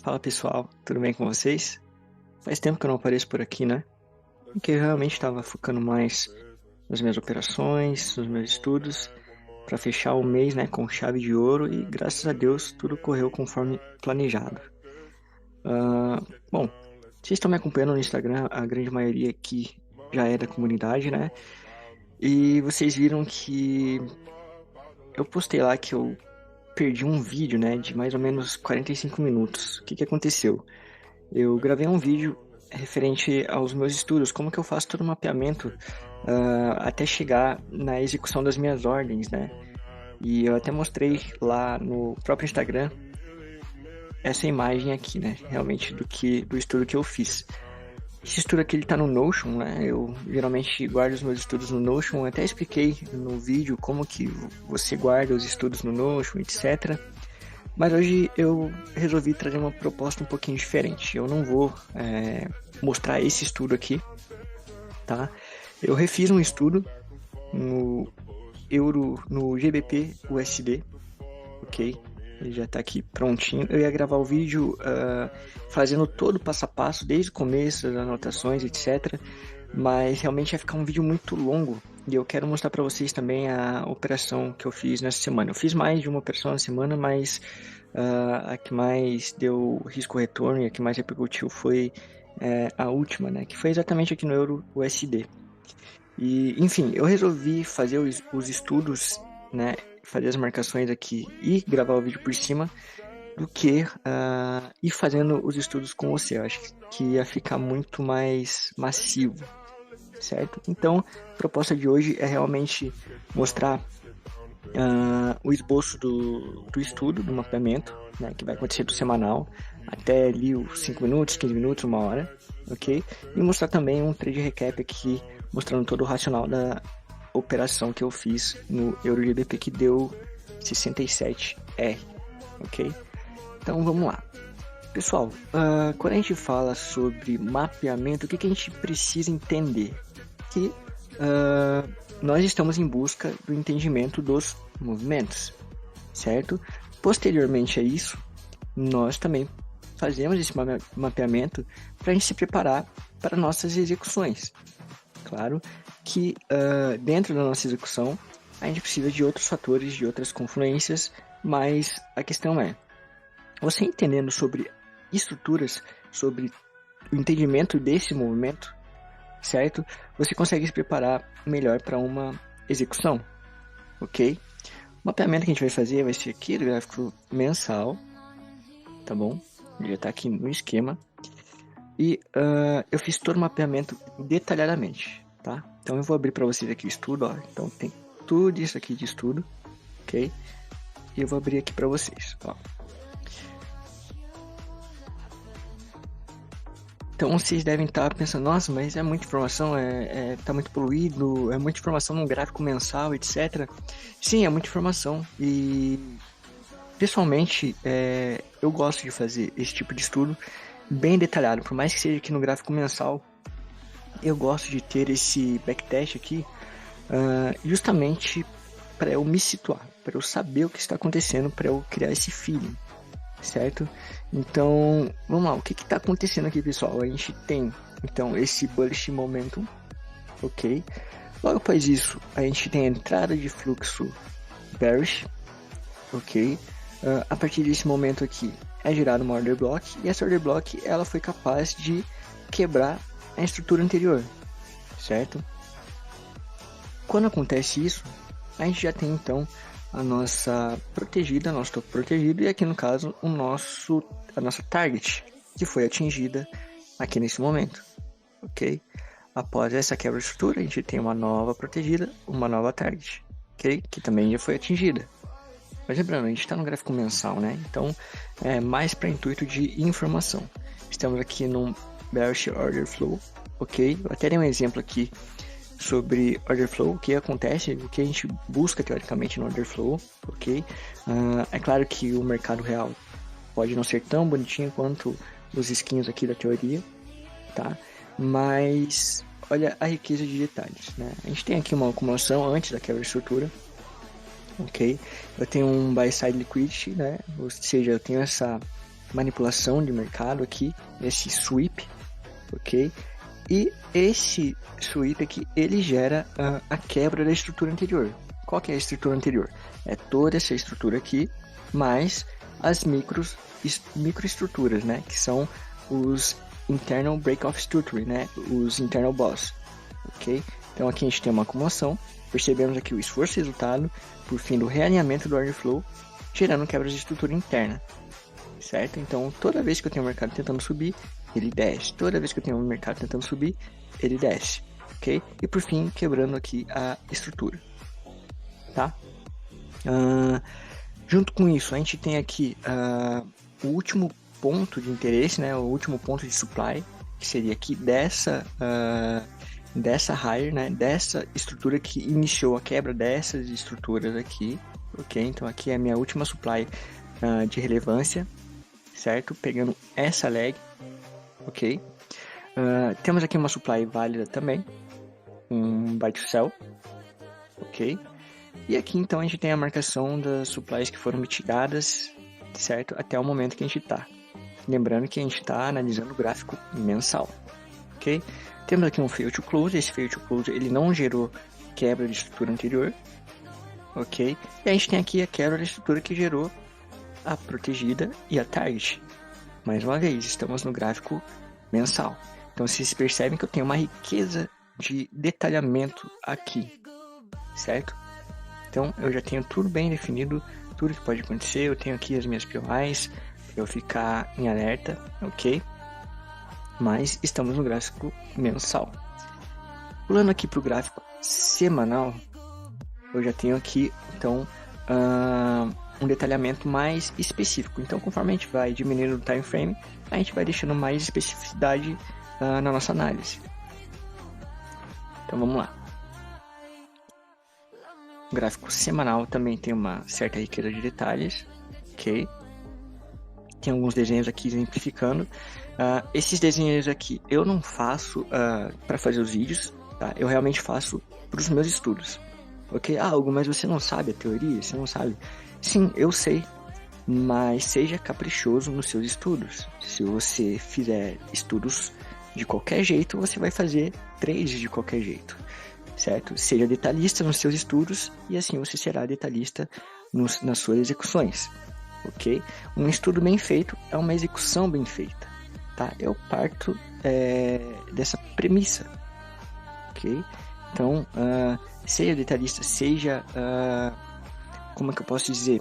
Fala pessoal, tudo bem com vocês? Faz tempo que eu não apareço por aqui, né? Porque eu realmente estava focando mais nas minhas operações, nos meus estudos, para fechar o mês, né, com chave de ouro e graças a Deus tudo correu conforme planejado. Ah, bom, vocês estão me acompanhando no Instagram, a grande maioria aqui já é da comunidade, né? E vocês viram que eu postei lá que eu perdi um vídeo, né, de mais ou menos 45 minutos. O que que aconteceu? Eu gravei um vídeo referente aos meus estudos, como que eu faço todo o mapeamento até chegar na execução das minhas ordens, né? E eu até mostrei lá no próprio Instagram essa imagem aqui, né? Realmente do estudo que eu fiz. Esse estudo aqui ele tá no Notion, né? Eu geralmente guardo os meus estudos no Notion. Eu até expliquei no vídeo como que você guarda os estudos no Notion, etc. Mas hoje eu resolvi trazer uma proposta um pouquinho diferente. Eu não vou mostrar esse estudo aqui, tá? Eu refiz um estudo no no GBP USD, ok? Ele já está aqui prontinho. Eu ia gravar o vídeo fazendo todo o passo a passo, desde o começo, as anotações, etc. Mas realmente ia ficar um vídeo muito longo. E eu quero mostrar para vocês também a operação que eu fiz nessa semana. Eu fiz mais de uma operação na semana, mas a que mais deu risco-retorno e a que mais repercutiu foi a última, né? Que foi exatamente aqui no Euro USD. E, enfim, eu resolvi fazer os estudos, né? Fazer as marcações aqui e gravar o vídeo por cima do que ir fazendo os estudos com você. Eu acho que ia ficar muito mais massivo, certo? Então, a proposta de hoje é realmente mostrar o esboço do estudo, do mapeamento, né, que vai acontecer do semanal, até ali os 5 minutos, 15 minutos, uma hora, ok? E mostrar também um trade recap aqui, mostrando todo o racional da operação que eu fiz no EuroGBP, que deu 67R, ok? Então vamos lá. Pessoal, quando a gente fala sobre mapeamento, o que a gente precisa entender? Que nós estamos em busca do entendimento dos movimentos, certo? Posteriormente a isso, nós também fazemos esse mapeamento para a gente se preparar para nossas execuções. Claro que dentro da nossa execução, a gente precisa de outros fatores, de outras confluências, mas a questão é, você entendendo sobre estruturas, sobre o entendimento desse movimento, certo? Você consegue se preparar melhor para uma execução, ok? O mapeamento que a gente vai fazer vai ser aqui do gráfico mensal, tá bom? Ele já está aqui no esquema. E eu fiz todo o mapeamento detalhadamente, tá? Então eu vou abrir para vocês aqui o estudo, ó. Então tem tudo isso aqui de estudo, ok? E eu vou abrir aqui para vocês, ó. Então vocês devem estar pensando, nossa, mas é muita informação, tá muito poluído, é muita informação num gráfico mensal, etc. Sim, é muita informação. E pessoalmente, eu gosto de fazer esse tipo de estudo bem detalhado, por mais que seja aqui no gráfico mensal, eu gosto de ter esse backtest aqui, justamente para eu me situar, para eu saber o que está acontecendo, para eu criar esse feeling, certo? Então, vamos lá, o que está acontecendo aqui, pessoal? A gente tem, então, esse bullish momentum, ok? Logo após isso, a gente tem a entrada de fluxo bearish, ok? A partir desse momento aqui, é gerada uma order block, e essa order block, ela foi capaz de quebrar a estrutura anterior, certo? Quando acontece isso, a gente já tem, então, a nossa protegida, nosso topo protegido, e aqui no caso a nossa target, que foi atingida aqui nesse momento, ok? Após essa quebra de estrutura, a gente tem uma nova protegida, uma nova target, ok? Que também já foi atingida. Mas lembrando, a gente está no gráfico mensal, né? Então é mais para intuito de informação. Estamos aqui num bearish order flow, ok? Eu até dei um exemplo aqui sobre order flow, o que acontece, o que a gente busca teoricamente no order flow, ok? É claro que o mercado real pode não ser tão bonitinho quanto os skins aqui da teoria, tá? Mas olha a riqueza de detalhes, né? A gente tem aqui uma acumulação antes da quebra de estrutura, ok? Eu tenho um buy side liquidity, né? Ou seja, eu tenho essa manipulação de mercado aqui, esse sweep, ok? E esse sweep aqui, ele gera a quebra da estrutura anterior. Qual que é a estrutura anterior? É toda essa estrutura aqui, mais as microestruturas, né? Que são os internal break-off structure, né? Os internal boss, ok? Então aqui a gente tem uma acumulação, percebemos aqui o esforço e resultado, por fim do realinhamento do order flow, gerando quebras de estrutura interna, certo? Então toda vez que eu tenho o mercado tentando subir, ele desce. Toda vez que eu tenho o mercado tentando subir, ele desce, ok? E por fim, quebrando aqui a estrutura, tá? Junto com isso, a gente tem aqui o último ponto de interesse, né? O último ponto de supply, que seria aqui dessa higher, né? Dessa estrutura que iniciou a quebra dessas estruturas aqui, ok? Então aqui é a minha última supply de relevância, certo? Pegando essa leg, ok? Temos aqui uma supply válida também, um buy to sell, ok? E aqui então a gente tem a marcação das supplies que foram mitigadas, certo? Até o momento que a gente está. Lembrando que a gente está analisando o gráfico mensal, ok? Temos aqui um fail to close, esse fail to close ele não gerou quebra de estrutura anterior, ok? E a gente tem aqui a quebra de estrutura que gerou a protegida e a target. Mais uma vez, estamos no gráfico mensal. Então vocês percebem que eu tenho uma riqueza de detalhamento aqui, certo? Então eu já tenho tudo bem definido, tudo que pode acontecer. Eu tenho aqui as minhas POIs para eu ficar em alerta, ok? Mas estamos no gráfico mensal. Pulando aqui para o gráfico semanal, eu já tenho aqui então um detalhamento mais específico. Então conforme a gente vai diminuindo o time frame, a gente vai deixando mais especificidade na nossa análise. Então vamos lá. O gráfico semanal também tem uma certa riqueza de detalhes, ok? Tem alguns desenhos aqui exemplificando. Esses desenhos aqui eu não faço para fazer os vídeos, tá? Eu realmente faço para os meus estudos, ok? Hugo, mas você não sabe a teoria? Você não sabe? Sim, eu sei, mas seja caprichoso nos seus estudos. Se você fizer estudos de qualquer jeito, você vai fazer trades de qualquer jeito, certo? Seja detalhista nos seus estudos e assim você será detalhista nas suas execuções, ok? Um estudo bem feito é uma execução bem feita, tá? Eu parto dessa premissa, ok? Então, seja detalhista, seja, como é que eu posso dizer,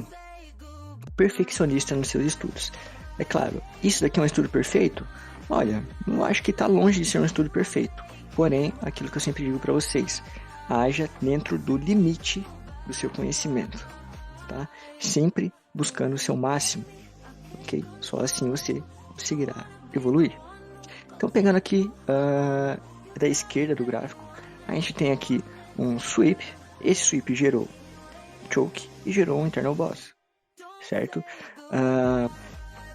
perfeccionista nos seus estudos. É claro, isso daqui é um estudo perfeito? Olha, eu acho que está longe de ser um estudo perfeito. Porém, aquilo que eu sempre digo para vocês, haja dentro do limite do seu conhecimento, tá? Sempre buscando o seu máximo, ok? Só assim você conseguirá evoluir. Então, pegando aqui da esquerda do gráfico, a gente tem aqui um sweep. Esse sweep gerou choke e gerou um internal boss, certo?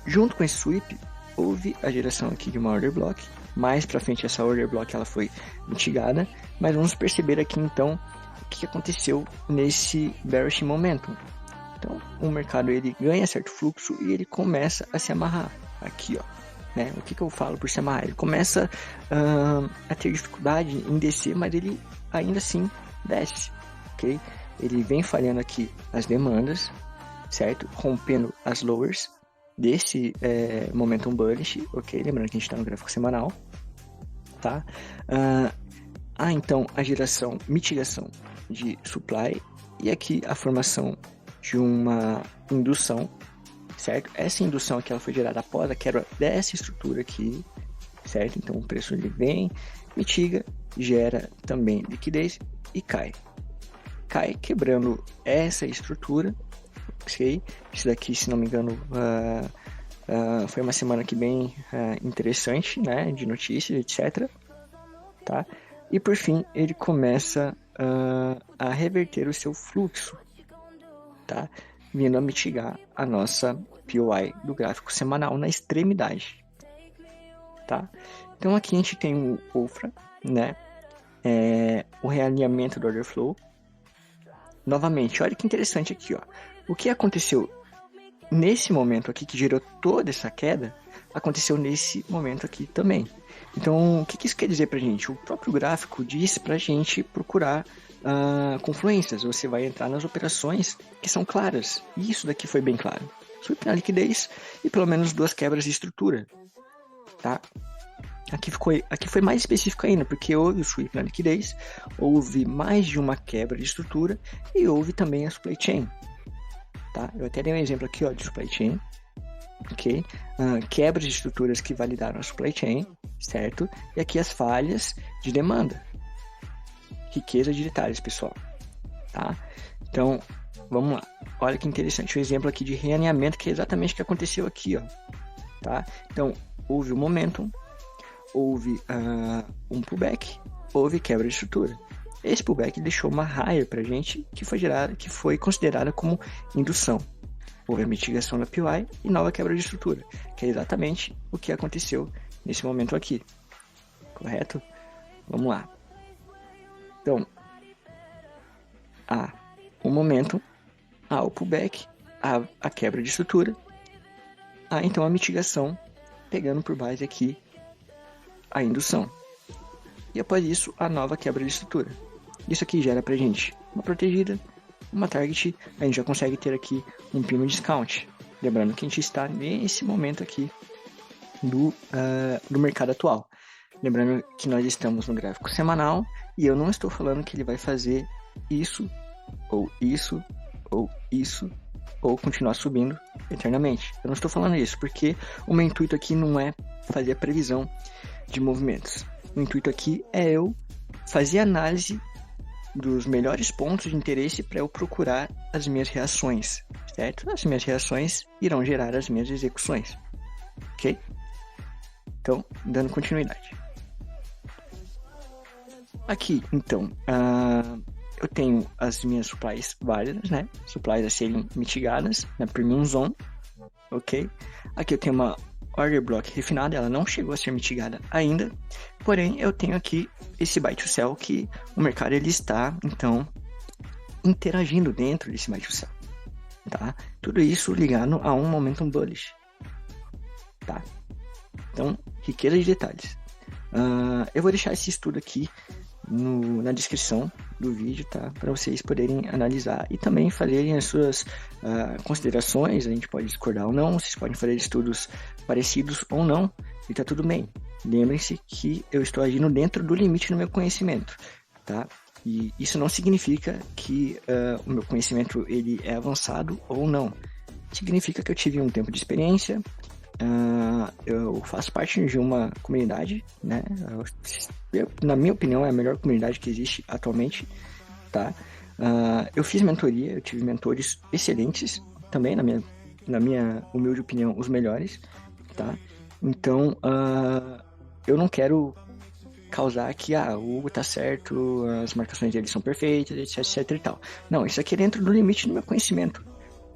Junto com esse sweep, houve a geração aqui de uma order block. Mais para frente essa order block ela foi mitigada, mas vamos perceber aqui então o que aconteceu nesse bearish momentum. Então o mercado ele ganha certo fluxo e ele começa a se amarrar aqui, ó, né? O que eu falo por se amarrar? Ele começa a ter dificuldade em descer, mas ele ainda assim desce, ok? Ele vem falhando aqui as demandas, certo? Rompendo as lowers desse momentum bullish, ok? Lembrando que a gente está no gráfico semanal, tá? Então a geração, mitigação de supply e aqui a formação de uma indução, certo? Essa indução aqui ela foi gerada após a quebra dessa estrutura aqui, certo? Então o preço ele vem, mitiga, gera também liquidez e cai quebrando essa estrutura, ok? Isso daqui, se não me engano, foi uma semana aqui bem interessante, né? De notícias, etc. Tá? E por fim, ele começa a reverter o seu fluxo, tá? Vindo a mitigar a nossa POI do gráfico semanal na extremidade, tá? Então aqui a gente tem o OFRA, né? O realinhamento do order flow. Novamente, olha que interessante aqui, ó. O que aconteceu nesse momento aqui que gerou toda essa queda, aconteceu nesse momento aqui também. Então, o que isso quer dizer pra gente? O próprio gráfico diz pra gente procurar confluências. Você vai entrar nas operações que são claras. E isso daqui foi bem claro. Sweep na liquidez e pelo menos 2 quebras de estrutura. Tá? Aqui foi mais específico ainda, porque houve o sweep na liquidez, houve mais de uma quebra de estrutura e houve também a supply chain. Tá? Eu até dei um exemplo aqui, ó, de supply chain. Ok? Quebras de estruturas que validaram a supply chain, certo? E aqui as falhas de demanda. Riqueza de detalhes, pessoal. Tá? Então, vamos lá. Olha que interessante. Um exemplo aqui de realinhamento, que é exatamente o que aconteceu aqui, ó. Tá? Então, houve um momentum, houve um pullback, houve quebra de estrutura. Esse pullback deixou uma higher pra gente, que foi considerada como indução. Houve a mitigação da PY e nova quebra de estrutura, que é exatamente o que aconteceu nesse momento aqui. Correto? Vamos lá. Então, o momentum, o pullback, a quebra de estrutura, então a mitigação, pegando por base aqui a indução. E após isso, a nova quebra de estrutura. Isso aqui gera pra gente uma protegida, uma target, a gente já consegue ter aqui um primo discount. Lembrando que a gente está nesse momento aqui do mercado atual. Lembrando que nós estamos no gráfico semanal e eu não estou falando que ele vai fazer isso, ou isso, ou isso, ou continuar subindo eternamente. Eu não estou falando isso, porque o meu intuito aqui não é fazer a previsão de movimentos. O intuito aqui é eu fazer análise dos melhores pontos de interesse para eu procurar as minhas reações, certo? As minhas reações irão gerar as minhas execuções, ok? Então, dando continuidade. Aqui, então, eu tenho as minhas supplies válidas, né? Supplies a serem mitigadas na Premium Zone, ok? Aqui eu tenho uma order block refinada, ela não chegou a ser mitigada ainda, porém eu tenho aqui esse buy to sell que o mercado ele está, então, interagindo dentro desse buy to sell, tá? Tudo isso ligado a um momentum bullish, tá? Então, riqueza de detalhes. Eu vou deixar esse estudo aqui na descrição do vídeo, tá? Para vocês poderem analisar e também fazerem as suas considerações. A gente pode discordar ou não, vocês podem fazer estudos parecidos ou não, e tá tudo bem. Lembrem-se que eu estou agindo dentro do limite do meu conhecimento, tá? E isso não significa que o meu conhecimento ele é avançado ou não. Significa que eu tive um tempo de experiência. Eu faço parte de uma comunidade, né? Na minha opinião, é a melhor comunidade que existe atualmente, tá? Eu fiz mentoria, eu tive mentores excelentes, também, na minha humilde opinião, os melhores, tá? Então, eu não quero causar que, o Hugo tá certo, as marcações dele são perfeitas, etc e tal. Não, isso aqui é dentro do limite do meu conhecimento,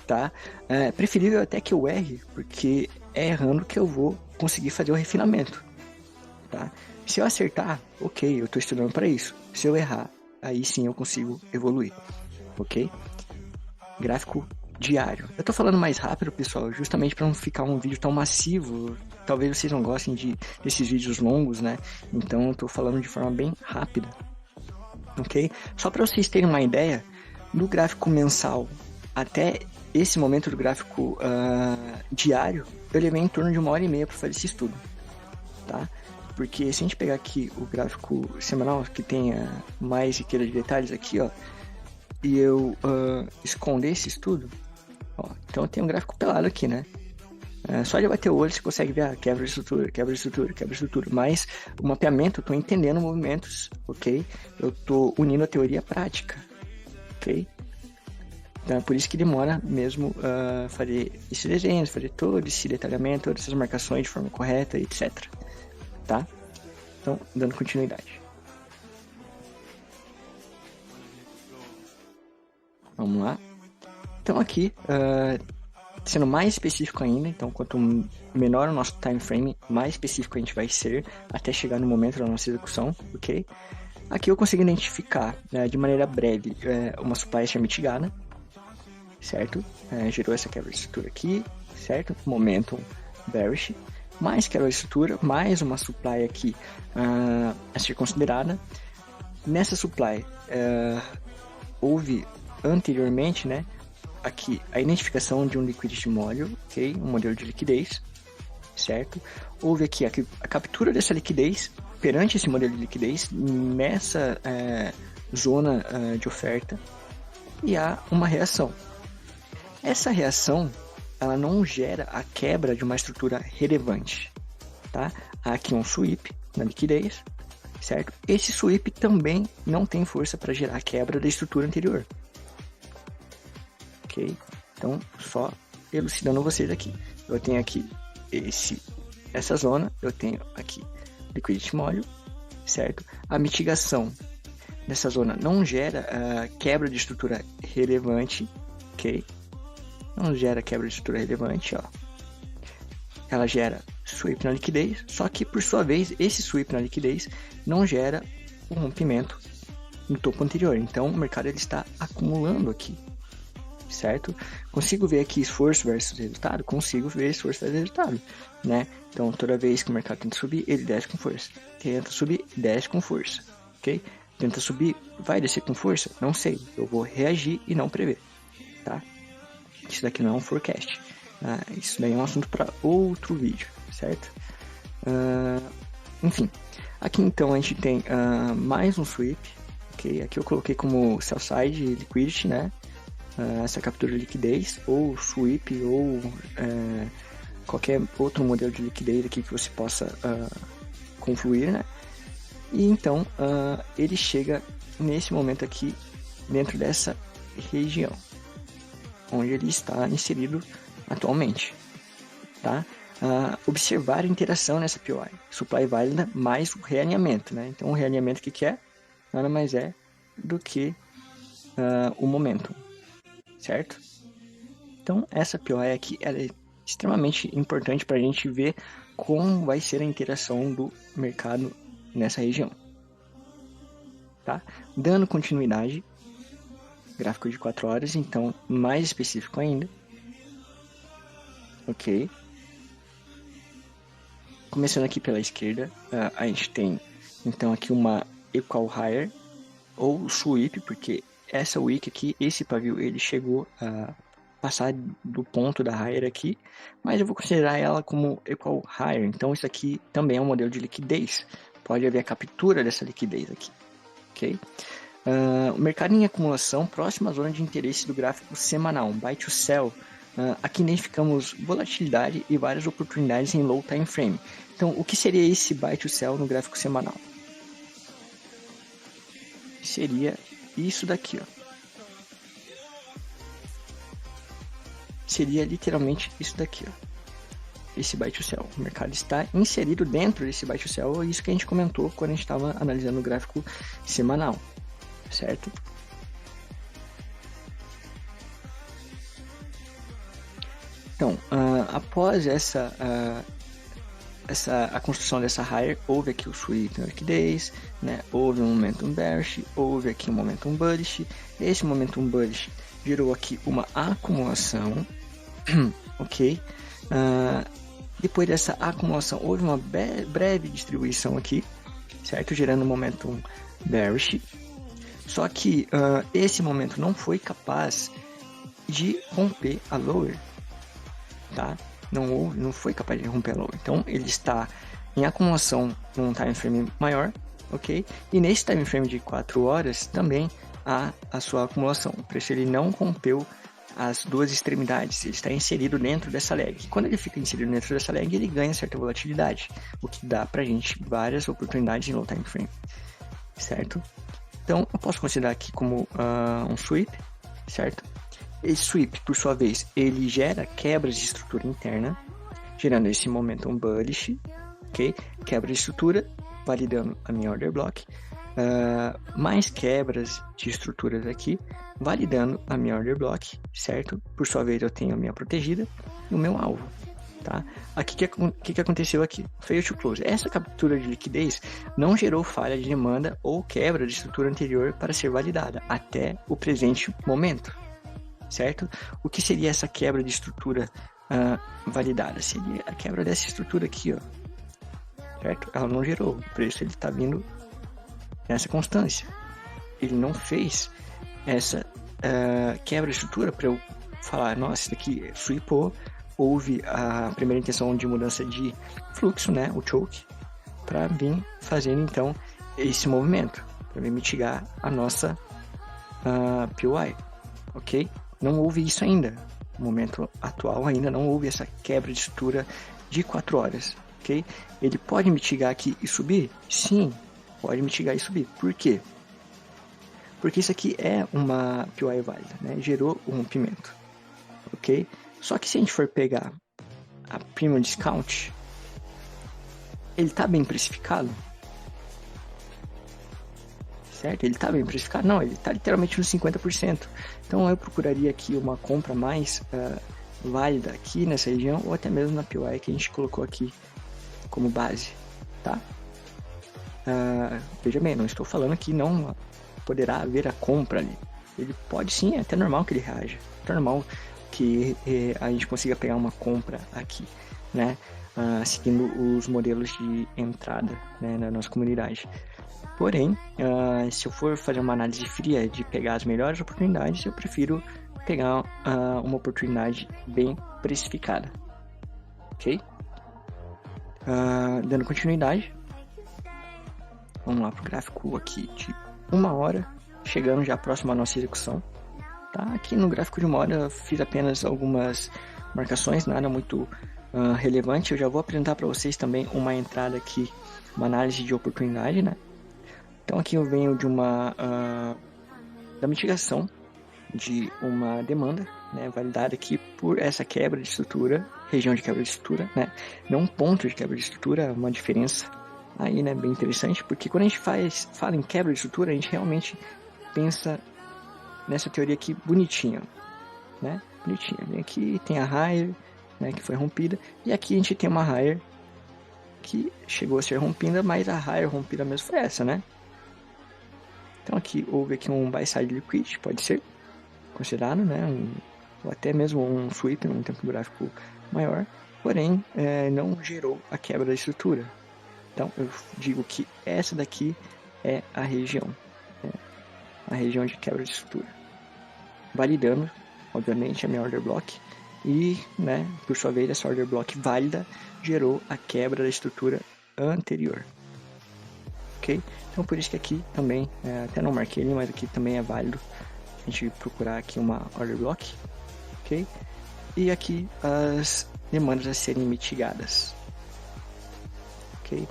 tá? É preferível até que eu erre, porque é errando que eu vou conseguir fazer o refinamento, tá? Se eu acertar, ok, eu tô estudando para isso. Se eu errar, aí sim eu consigo evoluir, ok? Gráfico diário. Eu tô falando mais rápido, pessoal, justamente para não ficar um vídeo tão massivo. Talvez vocês não gostem desses vídeos longos, né? Então eu tô falando de forma bem rápida, ok? Só para vocês terem uma ideia, no gráfico mensal até esse momento do gráfico diário, eu levei em torno de 1h30 para fazer esse estudo, tá? Porque se a gente pegar aqui o gráfico semanal, que tenha mais riqueza de detalhes aqui, ó, e eu esconder esse estudo, ó, então eu tenho um gráfico pelado aqui, né? Só de bater o olho você consegue ver quebra de estrutura, quebra de estrutura, quebra de estrutura. Mas o mapeamento, eu tô entendendo movimentos, ok? Eu tô unindo a teoria à prática, ok? Então é por isso que demora mesmo fazer esses desenhos, fazer todo esse detalhamento, todas essas marcações de forma correta, etc. Tá? Então, dando continuidade. Vamos lá. Então aqui, sendo mais específico ainda, então quanto menor o nosso time frame, mais específico a gente vai ser até chegar no momento da nossa execução, ok? Aqui eu consigo identificar de maneira breve uma supply chain mitigada, certo? Gerou essa quebra de estrutura aqui, certo? Momentum bearish, mais quebra de estrutura, mais uma supply aqui a ser considerada. Nessa supply, houve anteriormente, né, aqui a identificação de um liquidity model, ok? Um modelo de liquidez, certo? Houve aqui a captura dessa liquidez perante esse modelo de liquidez nessa zona de oferta e há uma reação. Essa reação, ela não gera a quebra de uma estrutura relevante, tá? Há aqui um sweep na liquidez, certo? Esse sweep também não tem força para gerar a quebra da estrutura anterior. Ok? Então, só elucidando vocês aqui. Eu tenho aqui essa zona, eu tenho aqui liquidity model, certo? A mitigação dessa zona não gera quebra de estrutura relevante, ok? Não gera quebra de estrutura relevante, ó. Ela gera sweep na liquidez, só que por sua vez, esse sweep na liquidez não gera um rompimento no topo anterior. Então, o mercado ele está acumulando aqui, certo? Consigo ver aqui esforço versus resultado? Consigo ver esforço versus resultado, né? Então, toda vez que o mercado tenta subir, ele desce com força. Tenta subir, desce com força, ok? Tenta subir, vai descer com força? Não sei. Eu vou reagir e não prever, tá? Isso daqui não é um forecast. Isso daí é um assunto para outro vídeo, certo? Enfim, aqui então a gente tem mais um sweep, ok? Aqui eu coloquei como sell side liquidity, né? Essa captura de liquidez, ou sweep, ou qualquer outro modelo de liquidez aqui que você possa confluir, né? E então ele chega nesse momento aqui dentro dessa região onde ele está inserido atualmente, tá? Observar a interação nessa POI, supply válida mais o realinhamento, né? Então o realinhamento que é? Nada mais é do que o momentum, certo? Então essa POI aqui ela é extremamente importante para a gente ver como vai ser a interação do mercado nessa região, tá? Dando continuidade, gráfico de 4 horas, então mais específico ainda, ok? Começando aqui pela esquerda, a gente tem então aqui uma equal higher ou sweep, porque essa wick aqui, esse pavio, ele chegou a passar do ponto da higher aqui, mas eu vou considerar ela como equal higher, então isso aqui também é um modelo de liquidez, pode haver a captura dessa liquidez aqui, ok? O mercado em acumulação próximo à zona de interesse do gráfico semanal, buy to sell. Aqui identificamos volatilidade e várias oportunidades em low time frame. Então, o que seria esse buy to sell no gráfico semanal? Seria isso daqui, ó. Seria literalmente isso daqui, ó. Esse buy to sell. O mercado está inserido dentro desse buy to sell, isso que a gente comentou quando a gente estava analisando o gráfico semanal, certo? Então, após a construção dessa higher, houve aqui o sweep na liquidez, né? Houve um momentum bearish, houve aqui um momentum bullish. Esse momentum bullish gerou aqui uma acumulação, ok? Depois dessa acumulação, houve uma breve distribuição aqui, certo? Gerando um momentum bearish. Só que esse momento não foi capaz de romper a lower, tá? Não foi capaz de romper a lower. Então, ele está em acumulação num time frame maior, ok? E nesse time frame de 4 horas também há a sua acumulação. O preço ele não rompeu as duas extremidades, ele está inserido dentro dessa lag. E quando ele fica inserido dentro dessa lag, ele ganha certa volatilidade, o que dá pra gente várias oportunidades em low time frame, certo? Então, eu posso considerar aqui como um sweep, certo? Esse sweep, por sua vez, ele gera quebras de estrutura interna, gerando esse momentum bullish, ok? Quebra de estrutura, validando a minha order block. Mais quebras de estruturas aqui, validando a minha order block, certo? Por sua vez, eu tenho a minha protegida e o meu alvo, tá? Aqui, o que aconteceu aqui? Fail to close. Essa captura de liquidez não gerou falha de demanda ou quebra de estrutura anterior para ser validada até o presente momento, certo? O que seria essa quebra de estrutura validada? Seria a quebra dessa estrutura aqui, ó, certo? Ela não gerou, o preço ele está vindo nessa constância. Ele não fez essa quebra de estrutura para eu falar, nossa, isso daqui flipou, houve a primeira intenção de mudança de fluxo, né, o choke, para vir fazendo então esse movimento, para vir mitigar a nossa POI, ok? Não houve isso ainda, no momento atual ainda não houve essa quebra de estrutura de 4 horas, ok? Ele pode mitigar aqui e subir? Sim, pode mitigar e subir. Por quê? Porque isso aqui é uma POI válida, né? Gerou um rompimento, ok? Só que se a gente for pegar a Premium Discount, ele está bem precificado? Certo? Ele está bem precificado? Não, ele está literalmente nos 50%. Então eu procuraria aqui uma compra mais válida aqui nessa região, ou até mesmo na POI que a gente colocou aqui como base, tá? Veja bem, não estou falando que não poderá haver a compra ali. Ele pode sim, é até normal que ele reaja. É normal que a gente consiga pegar uma compra aqui, né? Seguindo os modelos de entrada, né, na nossa comunidade. Porém, se eu for fazer uma análise fria de pegar as melhores oportunidades, eu prefiro pegar uma oportunidade bem precificada, ok? Dando continuidade, vamos lá para o gráfico aqui de 1 hora, chegando já próximo à nossa execução. Tá? Aqui no gráfico de 1 hora eu fiz apenas algumas marcações, nada muito relevante. Eu já vou apresentar para vocês também uma entrada aqui, uma análise de oportunidade, né? Então aqui eu venho de da mitigação de uma demanda, né, validada aqui por essa quebra de estrutura, região de quebra de estrutura, né? Não um ponto de quebra de estrutura, uma diferença aí, né, bem interessante, porque quando a gente fala em quebra de estrutura, a gente realmente pensa nessa teoria aqui bonitinha, né? Bonitinha. Aqui tem a higher, né, que foi rompida, e aqui a gente tem uma higher que chegou a ser rompida, mas a higher rompida mesmo foi essa, né? Então aqui houve aqui um buy side liquidity, pode ser considerado, né? Ou até mesmo um sweep num tempo gráfico maior, porém não gerou a quebra da estrutura. Então eu digo que essa daqui é a região, né? A região de quebra de estrutura, validando, obviamente, a minha order block e, né, por sua vez, essa order block válida gerou a quebra da estrutura anterior, ok? Então por isso que aqui também, até não marquei ele, mas aqui também é válido a gente procurar aqui uma order block, ok? E aqui as demandas a serem mitigadas, ok?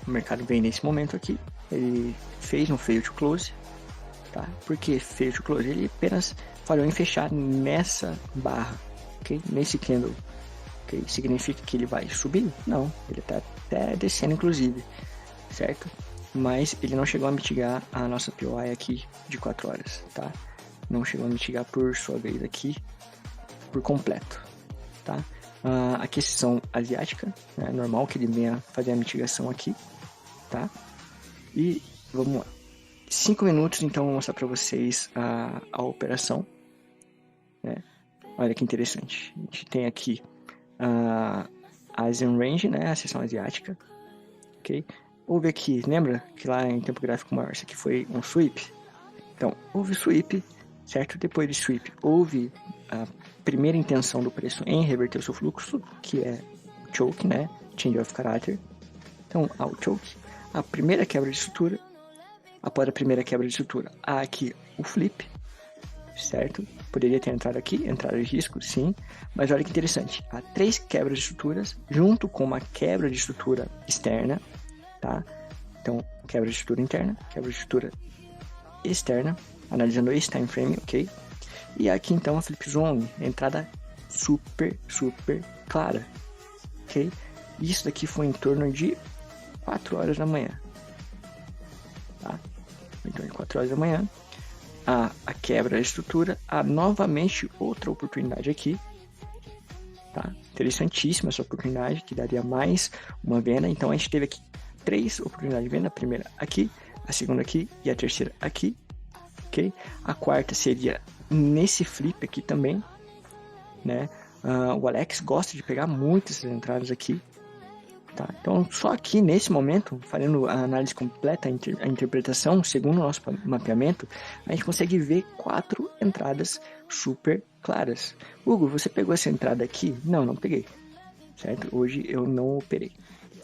O mercado vem nesse momento aqui, ele fez um fail to close, tá? Por que fail to close? Ele apenas falhou em fechar nessa barra, ok? Nesse candle, ok? Significa que ele vai subir? Não, ele está até descendo inclusive, certo? Mas ele não chegou a mitigar a nossa POI aqui de 4 horas, tá? Não chegou a mitigar por sua vez aqui por completo, tá? Aqui são asiática, é normal que ele venha fazer a mitigação aqui, tá? E vamos lá. 5 minutos, então vou mostrar para vocês a operação, né? Olha que interessante. A gente tem aqui a Asian Range, né? A seção asiática, ok? Houve aqui, lembra que lá em tempo gráfico maior, isso aqui foi um sweep? Então, houve sweep, certo? Depois de sweep, houve a primeira intenção do preço em reverter o seu fluxo, que é o choke, né? Change of character. Então, ao choke, a primeira quebra de estrutura, após a primeira quebra de estrutura, há aqui o flip, certo? Poderia ter entrado aqui, entrada de risco, sim, mas olha que interessante, há 3 quebras de estruturas, junto com uma quebra de estrutura externa, tá? Então, quebra de estrutura interna, quebra de estrutura externa, analisando esse time frame, ok? E aqui então a flip zone, entrada super clara, ok? Isso daqui foi em torno de 4 horas da manhã, tá? Em torno de 4 horas da manhã, a quebra da estrutura, há novamente outra oportunidade aqui, tá? Interessantíssima essa oportunidade, que daria mais uma venda. Então a gente teve aqui 3 oportunidades de venda, a primeira aqui, a segunda aqui e a terceira aqui, ok? A quarta seria nesse flip aqui também, né? O Alex gosta de pegar muitas entradas aqui, tá? Então, só aqui nesse momento, fazendo a análise completa, a interpretação, segundo o nosso mapeamento, a gente consegue ver 4 entradas super claras. Hugo, você pegou essa entrada aqui? Não peguei, certo? Hoje eu não operei.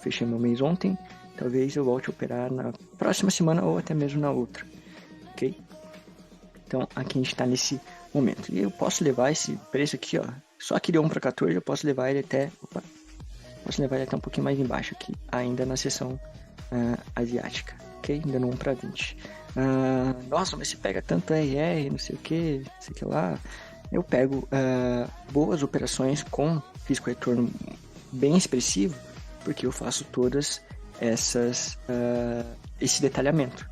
Fechei meu mês ontem, talvez eu volte a operar na próxima semana ou até mesmo na outra, ok? Então, aqui a gente está nesse momento. E eu posso levar esse preço aqui, ó. Só que deu 1 para 14, eu posso levar ele até... Posso levar ele até um pouquinho mais embaixo aqui, ainda na seção asiática, ok? Ainda no 1 para 20. Nossa, mas você pega tanto RR, não sei o que lá. Eu pego boas operações com risco retorno bem expressivo, porque eu faço todas esse detalhamento,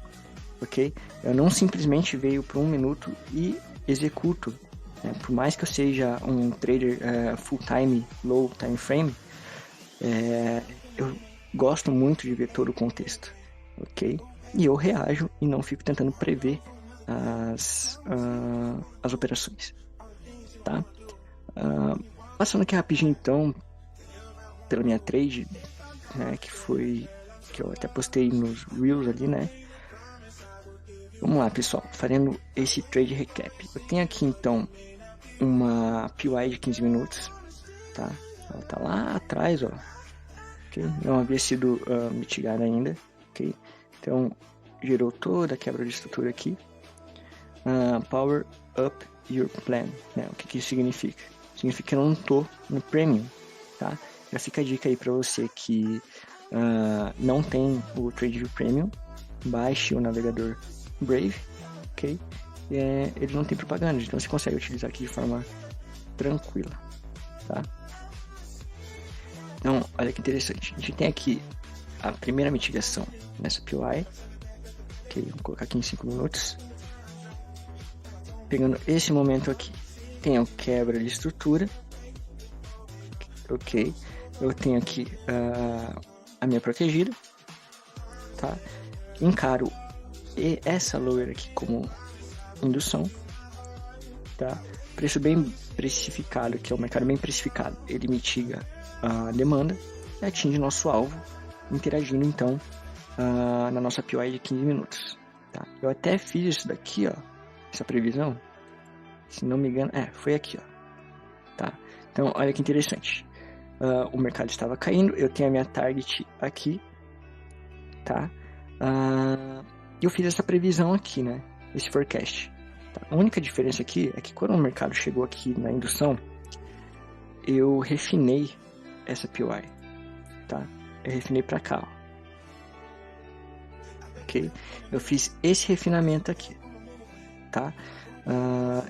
ok? Eu não simplesmente veio por 1 minuto e executo, né? Por mais que eu seja um trader full time, low time frame, eu gosto muito de ver todo o contexto, ok? E eu reajo e não fico tentando prever as operações, tá? Passando aqui rapidinho então pela minha trade, né, que eu até postei nos Reels ali, né? Vamos lá, pessoal, fazendo esse trade recap. Eu tenho aqui então uma PY de 15 minutos, tá? Ela tá lá atrás, ó. Okay? Não havia sido mitigada ainda, ok? Então, gerou toda a quebra de estrutura aqui. Power up your plan, né? O que isso significa? Significa que eu não tô no premium, tá? Já fica a dica aí para você que não tem o TradeView Premium, baixe o navegador Brave, ok? Ele não tem propaganda, então você consegue utilizar aqui de forma tranquila, tá? Então, olha que interessante. A gente tem aqui a primeira mitigação nessa PY, ok? Vou colocar aqui em 5 minutos. Pegando esse momento aqui, tenho quebra de estrutura, ok? Eu tenho aqui a minha protegida, tá? Encaro essa lower aqui como indução, tá? Preço bem precificado, que é o mercado bem precificado, ele mitiga a demanda e atinge nosso alvo, interagindo então na nossa PY de 15 minutos, tá? Eu até fiz isso daqui, ó, essa previsão, se não me engano, foi aqui, ó, tá? Então, olha que interessante. O mercado estava caindo, eu tenho a minha target aqui, tá? Eu fiz essa previsão aqui, né? Esse forecast. Tá? A única diferença aqui é que quando o mercado chegou aqui na indução, eu refinei essa PY, tá? Eu refinei para cá, ó. Ok? Eu fiz esse refinamento aqui, tá?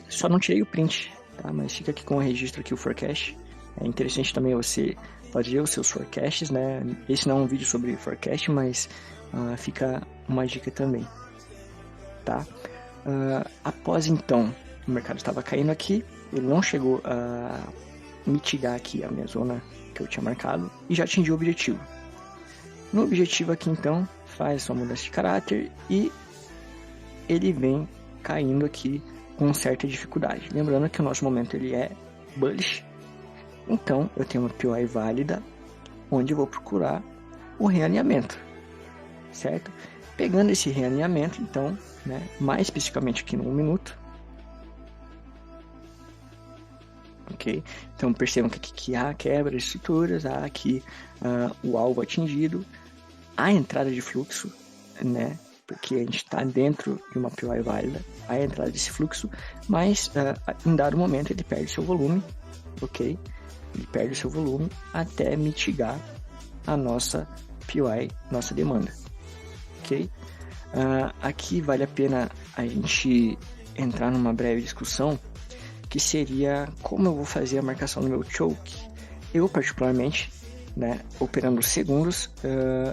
Só não tirei o print, tá? Mas fica aqui com o registro aqui, o forecast. É interessante também você fazer os seus forecasts, né? Esse não é um vídeo sobre forecast, mas fica uma dica também, tá? Após então, o mercado estava caindo aqui, ele não chegou a mitigar aqui a minha zona que eu tinha marcado e já atingiu o objetivo. No objetivo aqui então, faz sua mudança de caráter e ele vem caindo aqui com certa dificuldade. Lembrando que o nosso momento ele é bullish, então eu tenho uma PY válida onde eu vou procurar o realinhamento, certo? Pegando esse realinhamento, então, né, mais especificamente aqui no 1 minuto, ok? Então percebam que aqui há quebra de estruturas, há aqui o alvo atingido, a entrada de fluxo, né? Porque a gente está dentro de uma PY válida, a entrada desse fluxo, mas em dado momento ele perde seu volume, ok? Ele perde seu volume até mitigar a nossa PY, nossa demanda, ok? Aqui vale a pena a gente entrar numa breve discussão, que seria como eu vou fazer a marcação do meu choke. Eu particularmente, né, operando segundos,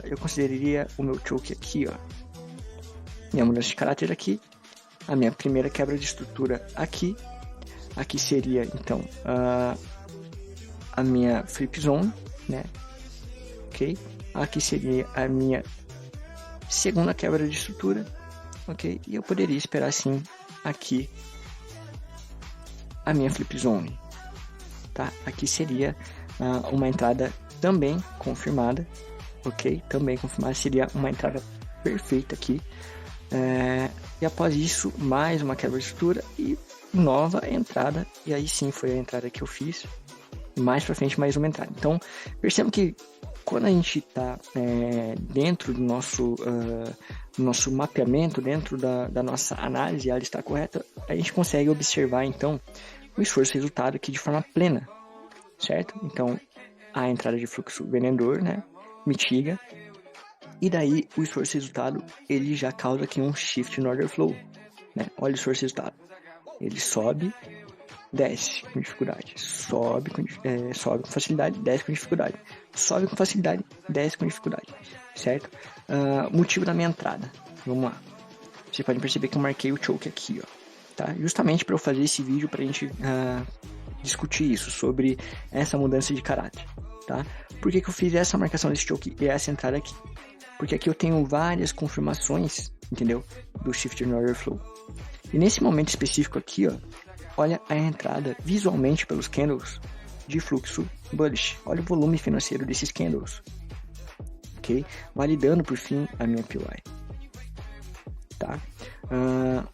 eu consideraria o meu choke aqui, ó, minha mudança de caráter aqui, a minha primeira quebra de estrutura aqui seria então a minha flip zone, né, ok? Aqui seria a minha segunda quebra de estrutura, ok? E eu poderia esperar sim aqui a minha flip zone, tá? Aqui seria uma entrada também confirmada, ok? Também confirmada, seria uma entrada perfeita aqui. E após isso, mais uma quebra de estrutura e nova entrada, e aí sim foi a entrada que eu fiz. Mais pra frente, mais uma entrada. Então, perceba que quando a gente está dentro do nosso mapeamento, dentro da nossa análise, ela está correta, a gente consegue observar, então, o esforço e resultado aqui de forma plena, certo? Então, a entrada de fluxo vendedor, né, mitiga, e daí o esforço e resultado, ele já causa aqui um shift no order flow, né? Olha o esforço e resultado. Ele sobe, desce com dificuldade, sobe com facilidade, desce com dificuldade, sobe com facilidade, desce com dificuldade, certo? Motivo da minha entrada, vamos lá. Você pode perceber que eu marquei o choke aqui, ó, tá? Justamente para eu fazer esse vídeo para a gente discutir isso, sobre essa mudança de caráter, tá? Por que eu fiz essa marcação desse choke e essa entrada aqui? Porque aqui eu tenho várias confirmações, entendeu? Do shift no order flow. E nesse momento específico aqui, ó, olha a entrada visualmente pelos candles de fluxo bullish. Olha o volume financeiro desses candles. Ok? Validando por fim a minha PY. Tá?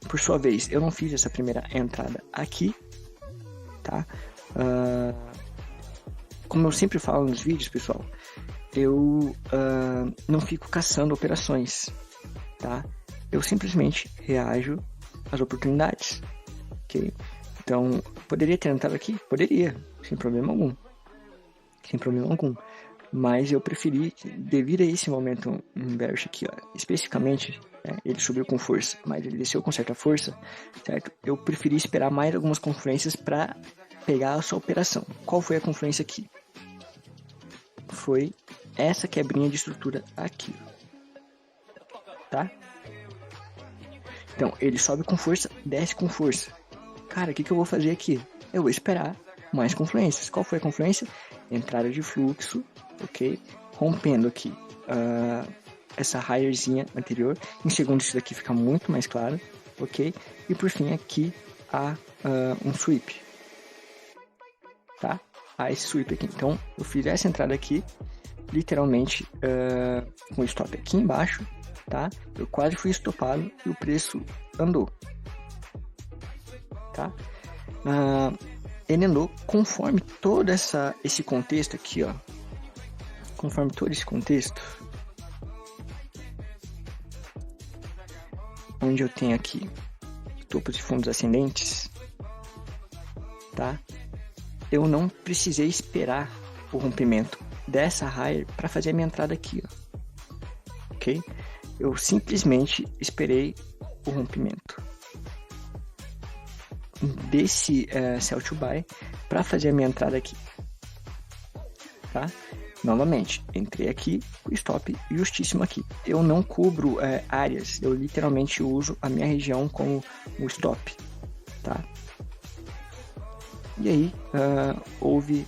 Por sua vez, eu não fiz essa primeira entrada aqui. Tá? Como eu sempre falo nos vídeos, pessoal, eu não fico caçando operações. Tá? Eu simplesmente reajo às oportunidades. Ok? Então, poderia ter entrado aqui? Poderia, sem problema algum. Sem problema algum. Mas eu preferi, devido a esse momento bearish aqui, ó, especificamente, ele subiu com força, mas ele desceu com certa força, certo? Eu preferi esperar mais algumas confluências para pegar a sua operação. Qual foi a confluência aqui? Foi essa quebrinha de estrutura aqui. Tá? Então, ele sobe com força, desce com força. Cara, o que eu vou fazer aqui? Eu vou esperar mais confluências. Qual foi a confluência? Entrada de fluxo, ok? Rompendo aqui essa higherzinha anterior. Em segundo, isso daqui fica muito mais claro, ok? E por fim, aqui há um sweep, tá? Há esse sweep aqui. Então, eu fiz essa entrada aqui, literalmente, com o stop aqui embaixo, tá? Eu quase fui estopado e o preço andou. Tá? Ele andou conforme todo esse contexto aqui, ó. Conforme todo esse contexto, onde eu tenho aqui topos de fundos ascendentes, tá? Eu não precisei esperar o rompimento dessa higher para fazer a minha entrada aqui, ó. Ok? Eu simplesmente esperei o rompimento desse sell to buy para fazer a minha entrada aqui, tá? Novamente, entrei aqui, o stop justíssimo aqui. Eu não cubro áreas, eu literalmente uso a minha região como o stop, tá? E aí, houve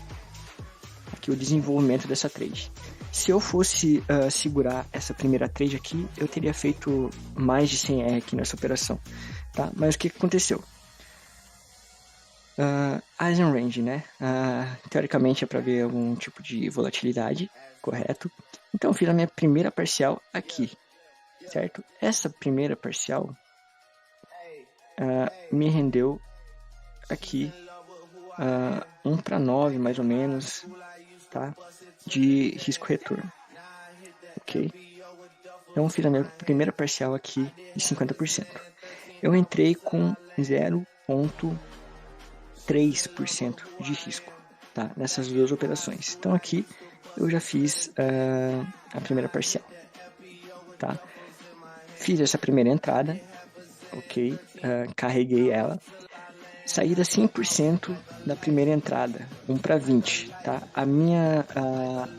aqui o desenvolvimento dessa trade. Se eu fosse segurar essa primeira trade aqui, eu teria feito mais de 100 R aqui nessa operação, tá? Mas o que aconteceu? Asian Range, né? Teoricamente é para ver algum tipo de volatilidade, correto? Então eu fiz a minha primeira parcial aqui, certo? Essa primeira parcial me rendeu aqui 1 para 9 mais ou menos, tá? De risco-retorno, ok? Então eu fiz a minha primeira parcial aqui de 50%. Eu entrei com 0,3% de risco, tá? Nessas duas operações. Então aqui eu já fiz a primeira parcial, tá? Fiz essa primeira entrada, ok? Carreguei ela. Saída 100% da primeira entrada, 1 para 20, tá?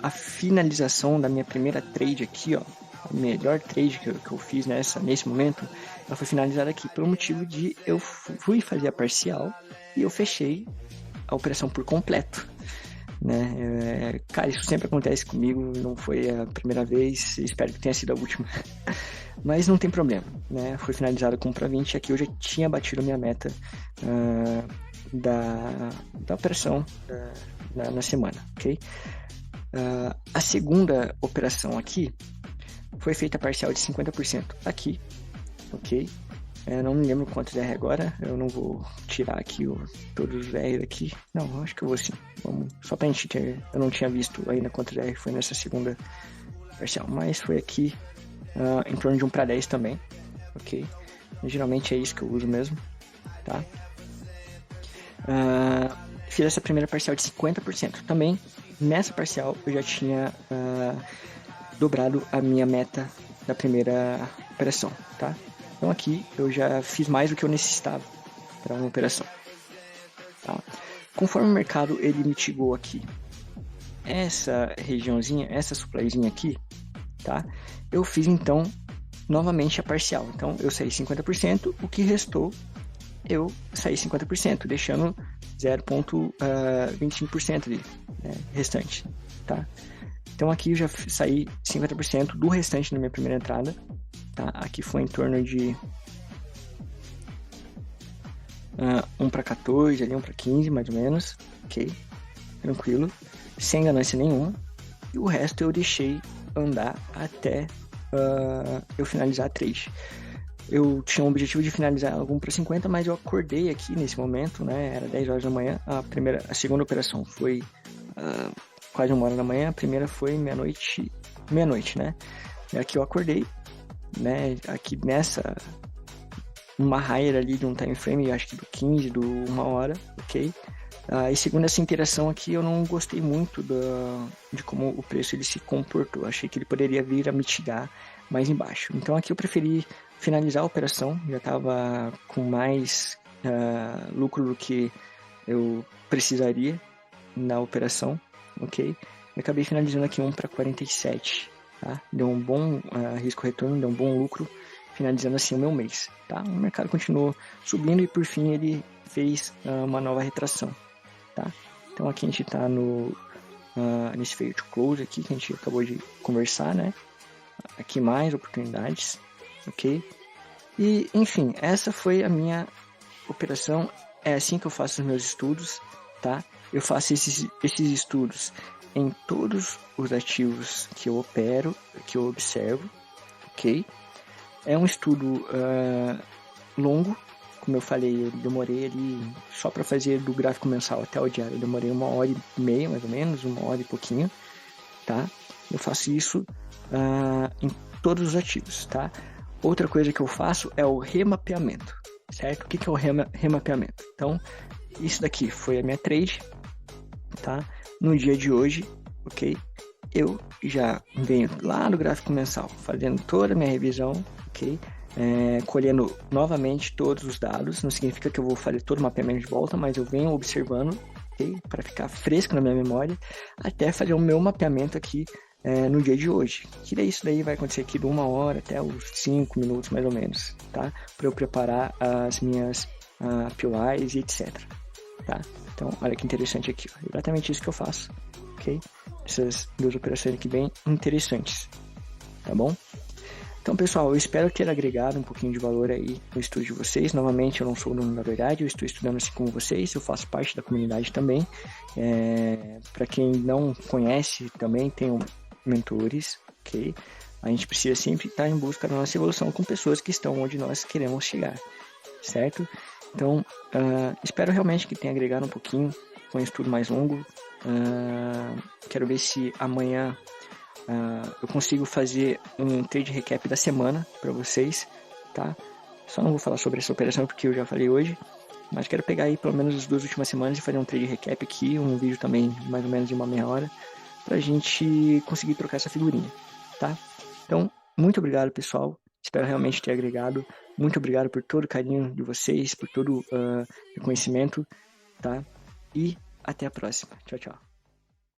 A finalização da minha primeira trade aqui, ó, a melhor trade que eu fiz nesse momento, ela foi finalizada aqui pelo motivo de eu fui fazer a parcial e eu fechei a operação por completo, né? Cara, isso sempre acontece comigo, não foi a primeira vez, espero que tenha sido a última. Mas não tem problema, né? Foi finalizado com 1 para 20, aqui eu já tinha batido a minha meta da operação na semana, ok? A segunda operação aqui foi feita parcial de 50% aqui, ok? Eu não me lembro quantos R agora, eu não vou tirar aqui todos os R daqui. Não, acho que eu vou sim. Vamos, só pra gente ter, eu não tinha visto ainda quantos R foi nessa segunda parcial, mas foi aqui em torno de 1:10 também, ok? Geralmente é isso que eu uso mesmo, tá? Fiz essa primeira parcial de 50%. Também, nessa parcial, eu já tinha dobrado a minha meta da primeira operação, tá? Então aqui eu já fiz mais do que eu necessitava para uma operação. Tá? Conforme o mercado ele mitigou aqui essa regiãozinha, essa supplyzinha aqui, tá? Eu fiz então novamente a parcial. Então eu saí 50%, o que restou eu saí 50%, deixando 0,25% ali, né, restante, tá? Então aqui eu já saí 50% do restante na minha primeira entrada, tá? Aqui foi em torno de 1:14, ali 1:15 mais ou menos, ok? Tranquilo, sem ganância nenhuma. E o resto eu deixei andar até eu finalizar a trade. Eu tinha o objetivo de finalizar algum para 50, mas eu acordei aqui nesse momento, né? Era 10 horas da manhã. A segunda operação foi quase 1 hora da manhã. A primeira foi meia-noite, né? E aqui eu acordei, né? Aqui nessa uma higher ali de um time frame, acho que do 15, do 1 hora, ok? E segundo essa interação aqui, eu não gostei muito de como o preço ele se comportou. Achei que ele poderia vir a mitigar mais embaixo. Então aqui eu preferi finalizar a operação, já estava com mais lucro do que eu precisaria na operação, ok? Eu acabei finalizando aqui 1:47, tá? Deu um bom risco-retorno, deu um bom lucro, finalizando assim o meu mês, tá? O mercado continuou subindo e por fim ele fez uma nova retração, tá? Então aqui a gente está nesse fail to close aqui que a gente acabou de conversar, né? Aqui mais oportunidades, ok? E enfim, essa foi a minha operação. É assim que eu faço os meus estudos, tá? Eu faço esses estudos em todos os ativos que eu opero, que eu observo, ok? É um estudo longo, como eu falei, eu demorei ali só para fazer do gráfico mensal até o diário, eu demorei 1h30 mais ou menos, 1 hora e pouquinho, tá? Eu faço isso em todos os ativos, tá? Outra coisa que eu faço é o remapeamento, certo? O que é o remapeamento? Então, isso daqui foi a minha trade, tá? No dia de hoje, ok? Eu já venho lá no gráfico mensal, fazendo toda a minha revisão, ok? Colhendo novamente todos os dados, não significa que eu vou fazer todo o mapeamento de volta, mas eu venho observando, ok? Para ficar fresco na minha memória, até fazer o meu mapeamento aqui no dia de hoje. Que daí isso daí vai acontecer aqui de 1 hora até os 5 minutos mais ou menos, tá? Para eu preparar as minhas POIs e etc, tá? Então, olha que interessante aqui, ó. Exatamente isso que eu faço, ok? Essas duas operações aqui bem interessantes, tá bom? Então, pessoal, eu espero ter agregado um pouquinho de valor aí no estudo de vocês. Novamente, eu não sou o dono da verdade, eu estou estudando assim como vocês, eu faço parte da comunidade também. Para quem não conhece, também tenho mentores, ok? A gente precisa sempre estar em busca da nossa evolução com pessoas que estão onde nós queremos chegar, certo? Então, espero realmente que tenha agregado um pouquinho com um estudo mais longo. Quero ver se amanhã eu consigo fazer um trade recap da semana para vocês, tá? Só não vou falar sobre essa operação porque eu já falei hoje, mas quero pegar aí pelo menos as 2 últimas semanas e fazer um trade recap aqui, um vídeo também mais ou menos de uma meia hora, pra gente conseguir trocar essa figurinha, tá? Então, muito obrigado, pessoal. Espero realmente ter agregado. Muito obrigado por todo o carinho de vocês, por todo o reconhecimento, tá? E até a próxima. Tchau, tchau.